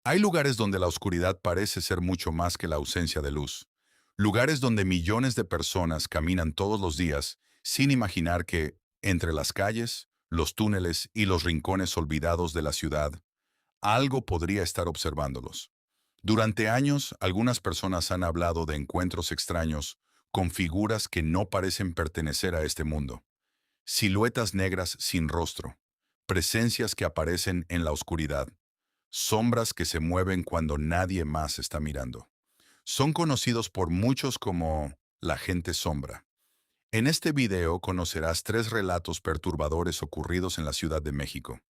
Hay lugares donde la oscuridad parece ser mucho más que la ausencia de luz. Lugares donde millones de personas caminan todos los días sin imaginar que, entre las calles, los túneles y los rincones olvidados de la ciudad, algo podría estar observándolos. Durante años, algunas personas han hablado de encuentros extraños con figuras que no parecen pertenecer a este mundo. Siluetas negras sin rostro, presencias que aparecen en la oscuridad, sombras que se mueven cuando nadie más está mirando. Son conocidos por muchos como la gente sombra. En este video conocerás tres relatos perturbadores ocurridos en la Ciudad de México.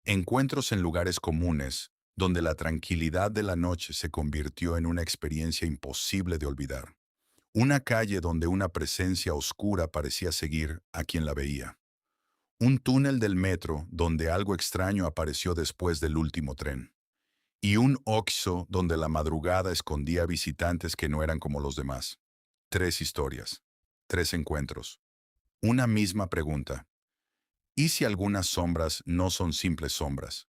Encuentros en lugares comunes, donde la tranquilidad de la noche se convirtió en una experiencia imposible de olvidar. Una calle donde una presencia oscura parecía seguir a quien la veía. Un túnel del metro donde algo extraño apareció después del último tren. Y un Oxxo donde la madrugada escondía visitantes que no eran como los demás. Tres historias, tres encuentros, una misma pregunta. ¿Y si algunas sombras no son simples sombras?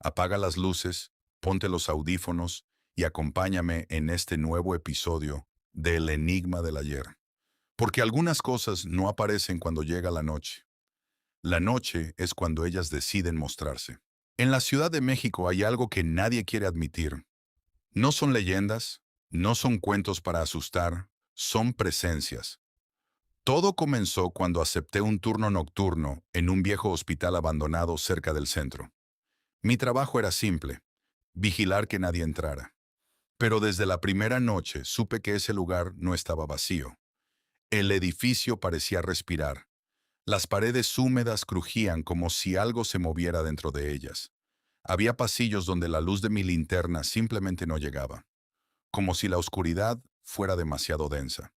Apaga las luces, ponte los audífonos y acompáñame en este nuevo episodio de El Enigma del Ayer. Porque algunas cosas no aparecen cuando llega la noche. La noche es cuando ellas deciden mostrarse. En la Ciudad de México hay algo que nadie quiere admitir. No son leyendas, no son cuentos para asustar, son presencias. Todo comenzó cuando acepté un turno nocturno en un viejo hospital abandonado cerca del centro. Mi trabajo era simple, vigilar que nadie entrara. Pero desde la primera noche supe que ese lugar no estaba vacío. El edificio parecía respirar. Las paredes húmedas crujían como si algo se moviera dentro de ellas. Había pasillos donde la luz de mi linterna simplemente no llegaba, como si la oscuridad fuera demasiado densa.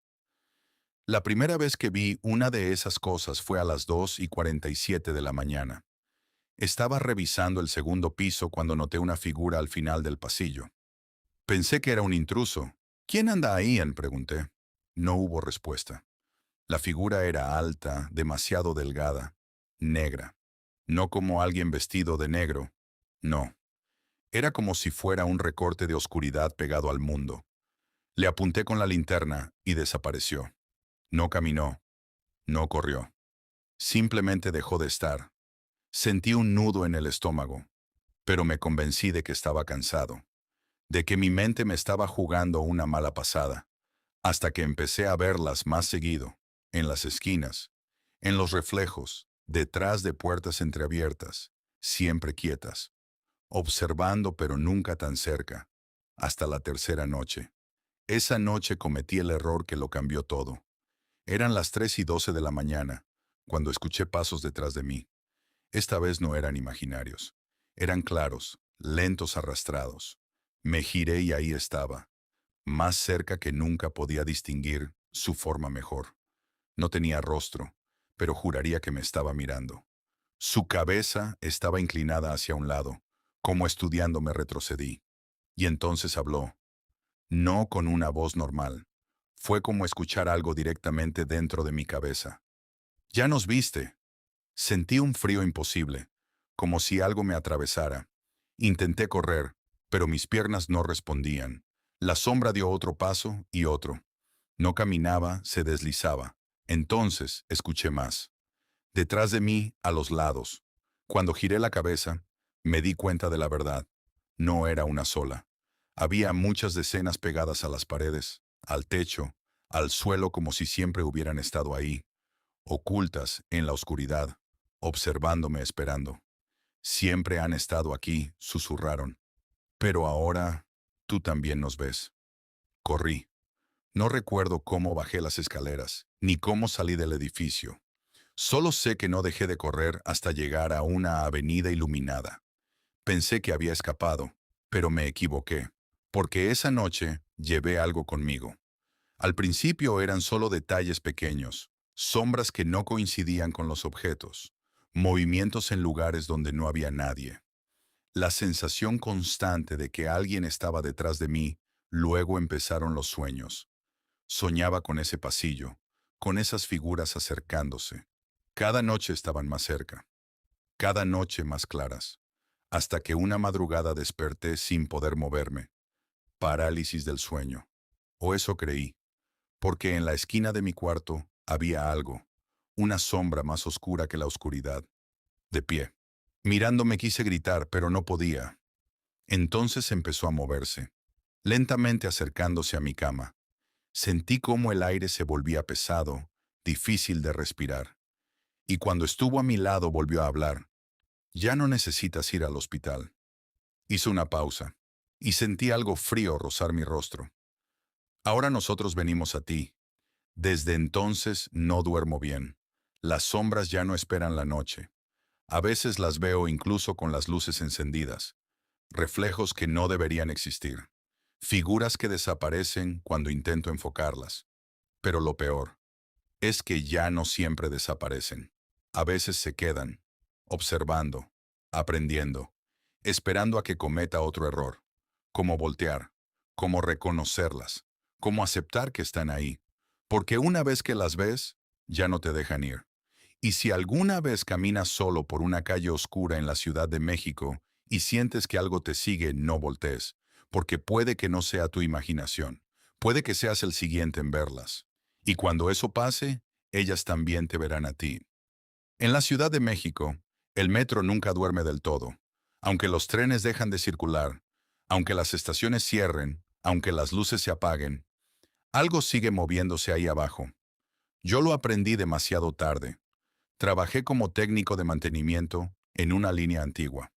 La primera vez que vi una de esas cosas fue a las 2:47 de la mañana. Estaba revisando el segundo piso cuando noté una figura al final del pasillo. Pensé que era un intruso. ¿Quién anda ahí?, pregunté. No hubo respuesta. La figura era alta, demasiado delgada, negra. No como alguien vestido de negro. No. Era como si fuera un recorte de oscuridad pegado al mundo. Le apunté con la linterna y desapareció. No caminó, no corrió. Simplemente dejó de estar. Sentí un nudo en el estómago, pero me convencí de que estaba cansado, de que mi mente me estaba jugando una mala pasada, hasta que empecé a verlas más seguido, en las esquinas, en los reflejos, detrás de puertas entreabiertas, siempre quietas, observando pero nunca tan cerca, hasta la tercera noche. Esa noche cometí el error que lo cambió todo. Eran las 3:12 de la mañana, cuando escuché pasos detrás de mí. Esta vez no eran imaginarios. Eran claros, lentos arrastrados. Me giré y ahí estaba, más cerca que nunca podía distinguir su forma mejor. No tenía rostro, pero juraría que me estaba mirando. Su cabeza estaba inclinada hacia un lado, como estudiándome retrocedí. Y entonces habló, no con una voz normal. Fue como escuchar algo directamente dentro de mi cabeza. Ya nos viste. Sentí un frío imposible, como si algo me atravesara. Intenté correr, pero mis piernas no respondían. La sombra dio otro paso y otro. No caminaba, se deslizaba. Entonces escuché más. Detrás de mí, a los lados. Cuando giré la cabeza, me di cuenta de la verdad. No era una sola. Había muchas decenas pegadas a las paredes, al techo, al suelo como si siempre hubieran estado ahí, ocultas en la oscuridad, observándome esperando. Siempre han estado aquí, susurraron. Pero ahora, tú también nos ves. Corrí. No recuerdo cómo bajé las escaleras, ni cómo salí del edificio. Solo sé que no dejé de correr hasta llegar a una avenida iluminada. Pensé que había escapado, pero me equivoqué, porque esa noche llevé algo conmigo. Al principio eran solo detalles pequeños, sombras que no coincidían con los objetos, movimientos en lugares donde no había nadie. La sensación constante de que alguien estaba detrás de mí, luego empezaron los sueños. Soñaba con ese pasillo, con esas figuras acercándose. Cada noche estaban más cerca, cada noche más claras. hasta que una madrugada desperté sin poder moverme. Parálisis del sueño. O eso creí, porque en la esquina de mi cuarto había algo, una sombra más oscura que la oscuridad, de pie. Mirándome quise gritar, pero no podía. Entonces empezó a moverse, lentamente acercándose a mi cama. Sentí cómo el aire se volvía pesado, difícil de respirar. Y cuando estuvo a mi lado volvió a hablar. Ya no necesitas ir al hospital. Hizo una pausa, y sentí algo frío rozar mi rostro. Ahora nosotros venimos a ti. Desde entonces no duermo bien. Las sombras ya no esperan la noche. A veces las veo incluso con las luces encendidas. Reflejos que no deberían existir. Figuras que desaparecen cuando intento enfocarlas. Pero lo peor es que ya no siempre desaparecen. A veces se quedan, observando, aprendiendo, esperando a que cometa otro error. Cómo voltear, cómo reconocerlas, cómo aceptar que están ahí. Porque una vez que las ves, ya no te dejan ir. Y si alguna vez caminas solo por una calle oscura en la Ciudad de México y sientes que algo te sigue, no voltees, porque puede que no sea tu imaginación, puede que seas el siguiente en verlas. Y cuando eso pase, ellas también te verán a ti. En la Ciudad de México, el metro nunca duerme del todo. Aunque los trenes dejan de circular, aunque las estaciones cierren, aunque las luces se apaguen, algo sigue moviéndose ahí abajo. Yo lo aprendí demasiado tarde. Trabajé como técnico de mantenimiento en una línea antigua.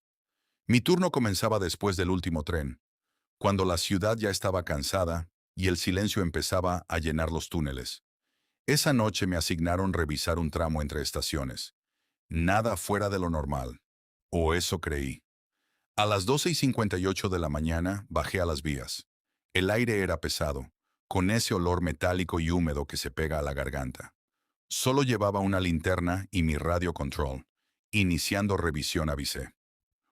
Mi turno comenzaba después del último tren, cuando la ciudad ya estaba cansada y el silencio empezaba a llenar los túneles. Esa noche me asignaron revisar un tramo entre estaciones. Nada fuera de lo normal. O eso creí. A las 12:58 de la mañana bajé a las vías. El aire era pesado, con ese olor metálico y húmedo que se pega a la garganta. Solo llevaba una linterna y mi radio control. Iniciando revisión avisé.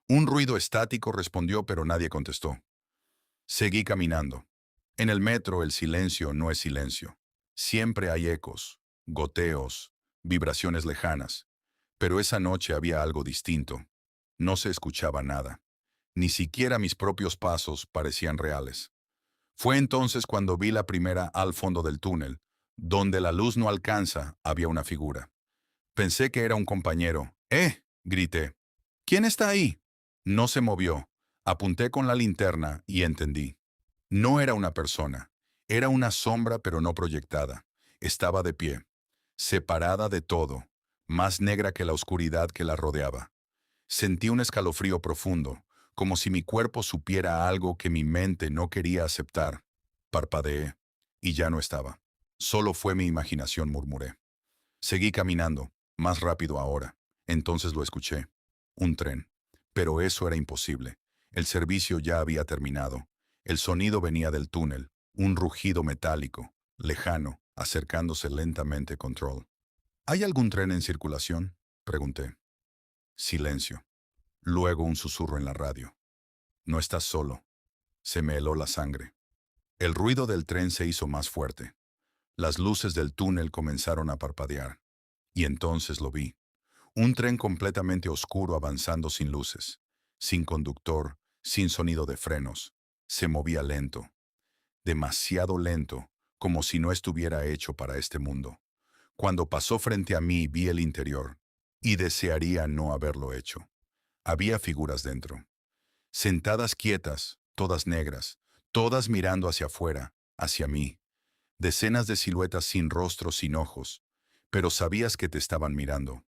Un ruido estático respondió, pero nadie contestó. Seguí caminando. En el metro el silencio no es silencio. Siempre hay ecos, goteos, vibraciones lejanas. Pero esa noche había algo distinto. No se escuchaba nada. Ni siquiera mis propios pasos parecían reales. Fue entonces cuando vi la primera al fondo del túnel. Donde la luz no alcanza, había una figura. Pensé que era un compañero. Grité. ¿Quién está ahí? No se movió. Apunté con la linterna y entendí. No era una persona. Era una sombra pero no proyectada. Estaba de pie, separada de todo, más negra que la oscuridad que la rodeaba. Sentí un escalofrío profundo, como si mi cuerpo supiera algo que mi mente no quería aceptar. Parpadeé, y ya no estaba. Solo fue mi imaginación, murmuré. Seguí caminando, más rápido ahora. Entonces lo escuché. Un tren. Pero eso era imposible. El servicio ya había terminado. El sonido venía del túnel, un rugido metálico, lejano, acercándose lentamente. Control. ¿Hay algún tren en circulación? Pregunté. Silencio. Luego un susurro en la radio. No estás solo. Se me heló la sangre. El ruido del tren se hizo más fuerte. Las luces del túnel comenzaron a parpadear. Y entonces lo vi. Un tren completamente oscuro avanzando sin luces, sin conductor, sin sonido de frenos. Se movía lento, demasiado lento, como si no estuviera hecho para este mundo. Cuando pasó frente a mí vi el interior, y desearía no haberlo hecho. Había figuras dentro, sentadas quietas, todas negras, todas mirando hacia afuera, hacia mí. Decenas de siluetas sin rostros, sin ojos, pero sabías que te estaban mirando.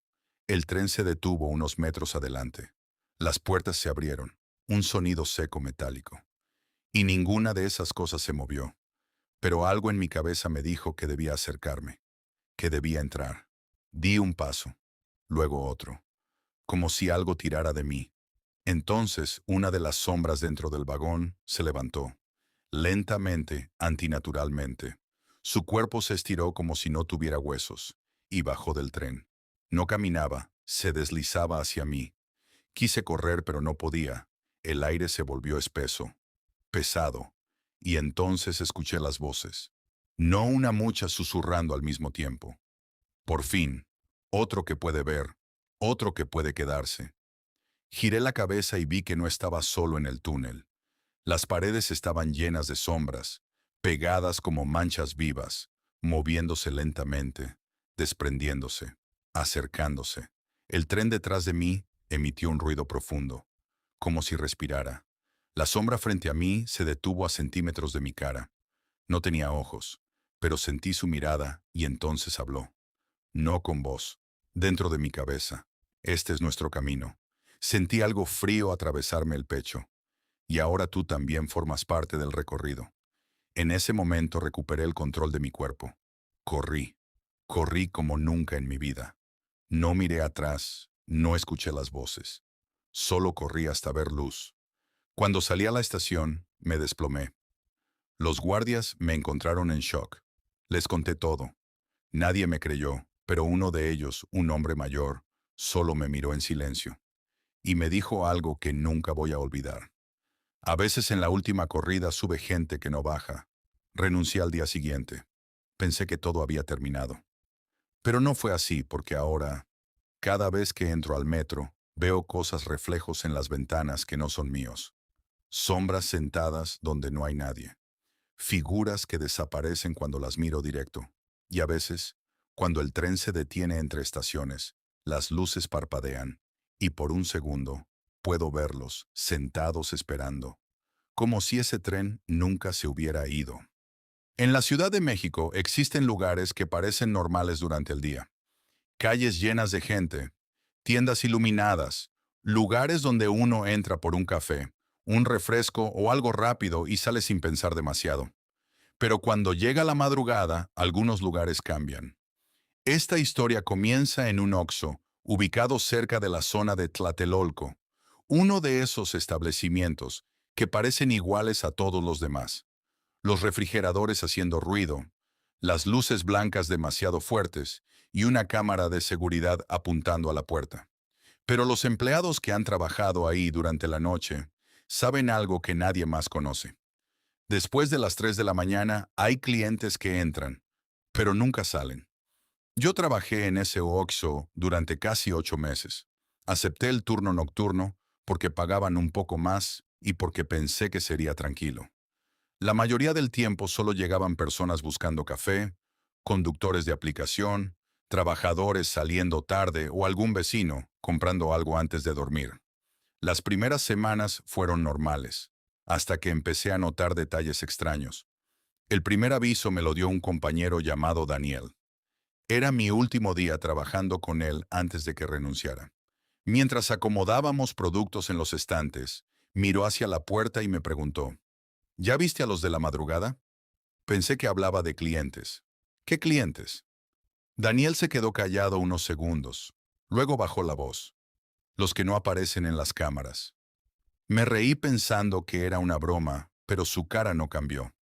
El tren se detuvo unos metros adelante. Las puertas se abrieron, un sonido seco metálico. Y ninguna de esas cosas se movió. Pero algo en mi cabeza me dijo que debía acercarme, que debía entrar. Di un paso, luego otro, como si algo tirara de mí. Entonces una de las sombras dentro del vagón se levantó, lentamente, antinaturalmente. Su cuerpo se estiró como si no tuviera huesos, y bajó del tren. No caminaba, se deslizaba hacia mí. Quise correr, pero no podía. El aire se volvió espeso, pesado, y entonces escuché las voces. No una mucha susurrando al mismo tiempo. Por fin, otro que puede ver, otro que puede quedarse. Giré la cabeza y vi que no estaba solo en el túnel. Las paredes estaban llenas de sombras, pegadas como manchas vivas, moviéndose lentamente, desprendiéndose, acercándose. El tren detrás de mí emitió un ruido profundo, como si respirara. La sombra frente a mí se detuvo a centímetros de mi cara. No tenía ojos, pero sentí su mirada y entonces habló. No con voz, dentro de mi cabeza. Este es nuestro camino. Sentí algo frío atravesarme el pecho. Y ahora tú también formas parte del recorrido. En ese momento recuperé el control de mi cuerpo. Corrí. Corrí como nunca en mi vida. No miré atrás, no escuché las voces. Solo corrí hasta ver luz. Cuando salí a la estación, me desplomé. Los guardias me encontraron en shock. Les conté todo. Nadie me creyó, pero uno de ellos, un hombre mayor, solo me miró en silencio. Y me dijo algo que nunca voy a olvidar. A veces en la última corrida sube gente que no baja. Renuncié al día siguiente. Pensé que todo había terminado. Pero no fue así porque ahora, cada vez que entro al metro, veo cosas reflejos en las ventanas que no son míos. Sombras sentadas donde no hay nadie. Figuras que desaparecen cuando las miro directo. Y a veces, cuando el tren se detiene entre estaciones, las luces parpadean, y por un segundo, puedo verlos, sentados esperando, como si ese tren nunca se hubiera ido. En la Ciudad de México existen lugares que parecen normales durante el día. Calles llenas de gente, tiendas iluminadas, lugares donde uno entra por un café, un refresco o algo rápido y sale sin pensar demasiado. Pero cuando llega la madrugada, algunos lugares cambian. Esta historia comienza en un Oxxo, ubicado cerca de la zona de Tlatelolco, uno de esos establecimientos que parecen iguales a todos los demás. Los refrigeradores haciendo ruido, las luces blancas demasiado fuertes y una cámara de seguridad apuntando a la puerta. Pero los empleados que han trabajado ahí durante la noche saben algo que nadie más conoce. Después de las 3 de la mañana hay clientes que entran, pero nunca salen. Yo trabajé en ese Oxxo durante casi 8 meses. Acepté el turno nocturno porque pagaban un poco más y porque pensé que sería tranquilo. La mayoría del tiempo solo llegaban personas buscando café, conductores de aplicación, trabajadores saliendo tarde o algún vecino comprando algo antes de dormir. Las primeras semanas fueron normales, hasta que empecé a notar detalles extraños. El primer aviso me lo dio un compañero llamado Daniel. Era mi último día trabajando con él antes de que renunciara. Mientras acomodábamos productos en los estantes, miró hacia la puerta y me preguntó, ¿ya viste a los de la madrugada? Pensé que hablaba de clientes. ¿Qué clientes? Daniel se quedó callado unos segundos. Luego bajó la voz. Los que no aparecen en las cámaras. Me reí pensando que era una broma, pero su cara no cambió.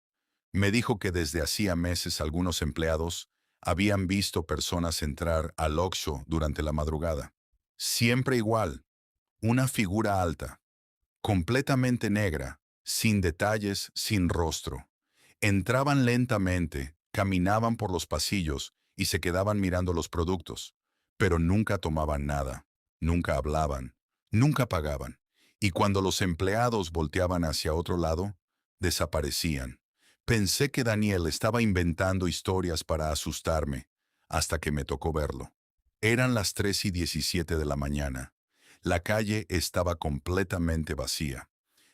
Me dijo que desde hacía meses algunos empleados habían visto personas entrar al Oxxo durante la madrugada. Siempre igual, una figura alta, completamente negra, sin detalles, sin rostro. Entraban lentamente, caminaban por los pasillos y se quedaban mirando los productos, pero nunca tomaban nada, nunca hablaban, nunca pagaban. Y cuando los empleados volteaban hacia otro lado, desaparecían. Pensé que Daniel estaba inventando historias para asustarme, hasta que me tocó verlo. Eran las 3:17 de la mañana. La calle estaba completamente vacía.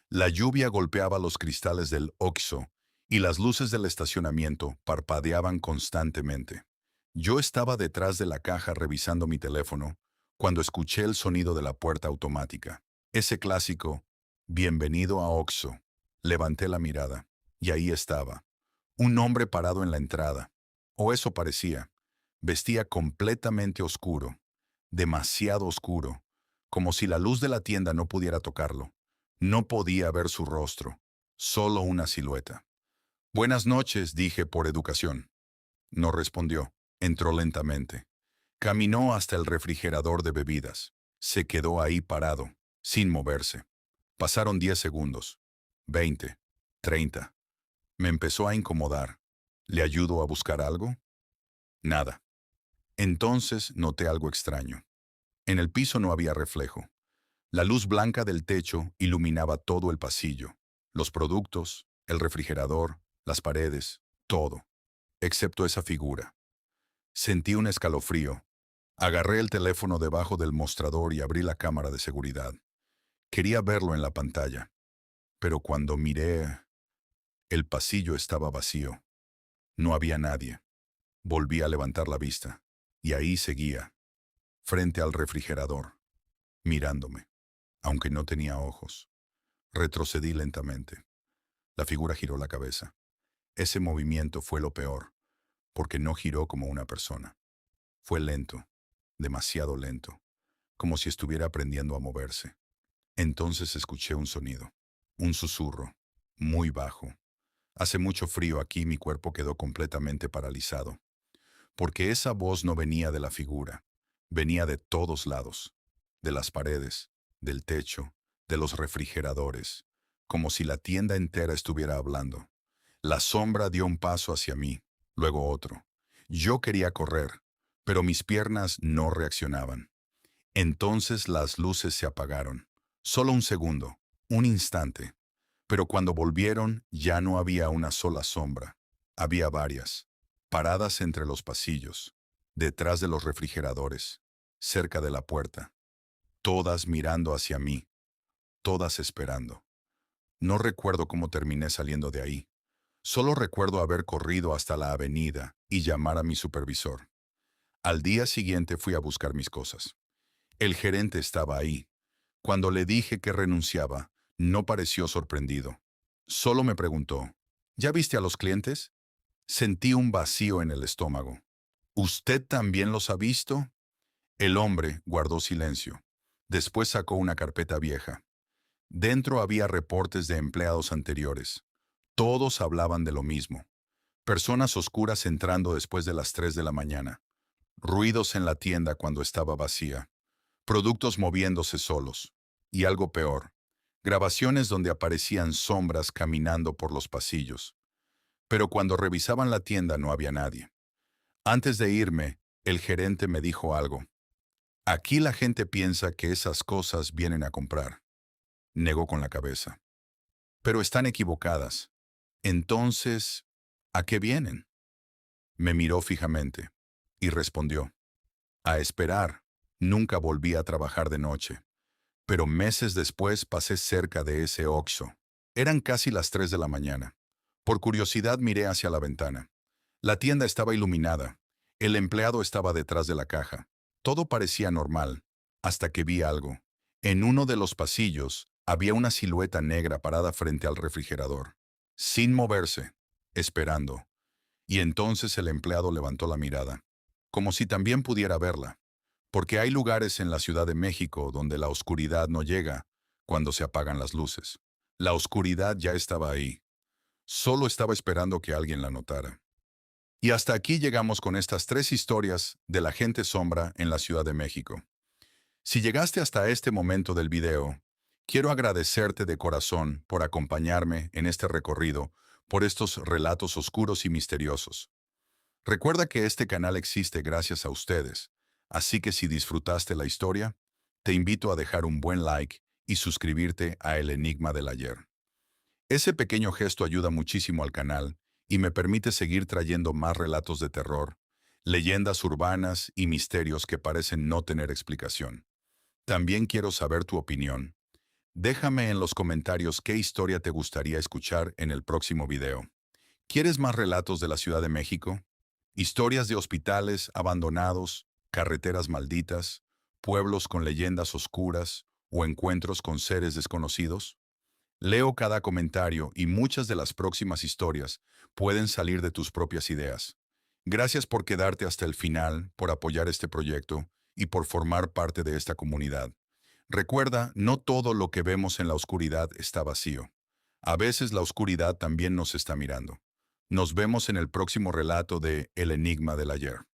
La lluvia golpeaba los cristales del Oxxo y las luces del estacionamiento parpadeaban constantemente. Yo estaba detrás de la caja revisando mi teléfono cuando escuché el sonido de la puerta automática. Ese clásico, bienvenido a Oxxo. Levanté la mirada, y ahí estaba. Un hombre parado en la entrada. O eso parecía. Vestía completamente oscuro, demasiado oscuro, como si la luz de la tienda no pudiera tocarlo. No podía ver su rostro, solo una silueta. Buenas noches, dije por educación. No respondió. Entró lentamente. Caminó hasta el refrigerador de bebidas. Se quedó ahí parado, sin moverse. Pasaron 10 segundos. 20. 30. Me empezó a incomodar. ¿Le ayudo a buscar algo? Nada. Entonces noté algo extraño. En el piso no había reflejo. La luz blanca del techo iluminaba todo el pasillo, los productos, el refrigerador, las paredes, todo, excepto esa figura. Sentí un escalofrío. Agarré el teléfono debajo del mostrador y abrí la cámara de seguridad. Quería verlo en la pantalla, pero cuando miré, el pasillo estaba vacío. No había nadie. Volví a levantar la vista, y ahí seguía, frente al refrigerador, mirándome, aunque no tenía ojos. Retrocedí lentamente. La figura giró la cabeza. Ese movimiento fue lo peor, porque no giró como una persona. Fue lento, demasiado lento, como si estuviera aprendiendo a moverse. Entonces escuché un sonido, un susurro, muy bajo. Hace mucho frío aquí, mi cuerpo quedó completamente paralizado, porque esa voz no venía de la figura, venía de todos lados, de las paredes, del techo, de los refrigeradores, como si la tienda entera estuviera hablando. La sombra dio un paso hacia mí, luego otro. Yo quería correr, pero mis piernas no reaccionaban. Entonces las luces se apagaron. Solo un segundo, un instante. Pero cuando volvieron ya no había una sola sombra. Había varias, paradas entre los pasillos, detrás de los refrigeradores, cerca de la puerta, todas mirando hacia mí, todas esperando. No recuerdo cómo terminé saliendo de ahí. Solo recuerdo haber corrido hasta la avenida y llamar a mi supervisor. Al día siguiente fui a buscar mis cosas. El gerente estaba ahí. Cuando le dije que renunciaba, no pareció sorprendido. Solo me preguntó, ¿ya viste a los clientes? Sentí un vacío en el estómago. ¿Usted también los ha visto? El hombre guardó silencio. Después sacó una carpeta vieja. Dentro había reportes de empleados anteriores. Todos hablaban de lo mismo. Personas oscuras entrando después de las 3 de la mañana. Ruidos en la tienda cuando estaba vacía. Productos moviéndose solos. Y algo peor, grabaciones donde aparecían sombras caminando por los pasillos. Pero cuando revisaban la tienda no había nadie. Antes de irme, el gerente me dijo algo. Aquí la gente piensa que esas cosas vienen a comprar. Negó con la cabeza. Pero están equivocadas. Entonces, ¿a qué vienen? Me miró fijamente y respondió. A esperar. Nunca volví a trabajar de noche. Pero meses después pasé cerca de ese Oxxo. Eran casi las 3 de la mañana. Por curiosidad miré hacia la ventana. La tienda estaba iluminada. El empleado estaba detrás de la caja. Todo parecía normal, hasta que vi algo. En uno de los pasillos había una silueta negra parada frente al refrigerador, sin moverse, esperando. Y entonces el empleado levantó la mirada, como si también pudiera verla. Porque hay lugares en la Ciudad de México donde la oscuridad no llega cuando se apagan las luces. La oscuridad ya estaba ahí. Solo estaba esperando que alguien la notara. Y hasta aquí llegamos con estas 3 historias de la gente sombra en la Ciudad de México. Si llegaste hasta este momento del video, quiero agradecerte de corazón por acompañarme en este recorrido por estos relatos oscuros y misteriosos. Recuerda que este canal existe gracias a ustedes, así que si disfrutaste la historia, te invito a dejar un buen like y suscribirte a El Enigma del Ayer. Ese pequeño gesto ayuda muchísimo al canal y me permite seguir trayendo más relatos de terror, leyendas urbanas y misterios que parecen no tener explicación. También quiero saber tu opinión. Déjame en los comentarios qué historia te gustaría escuchar en el próximo video. ¿Quieres más relatos de la Ciudad de México? Historias de hospitales abandonados, carreteras malditas, pueblos con leyendas oscuras o encuentros con seres desconocidos. Leo cada comentario y muchas de las próximas historias pueden salir de tus propias ideas. Gracias por quedarte hasta el final, por apoyar este proyecto y por formar parte de esta comunidad. Recuerda, no todo lo que vemos en la oscuridad está vacío. A veces la oscuridad también nos está mirando. Nos vemos en el próximo relato de El Enigma del Ayer.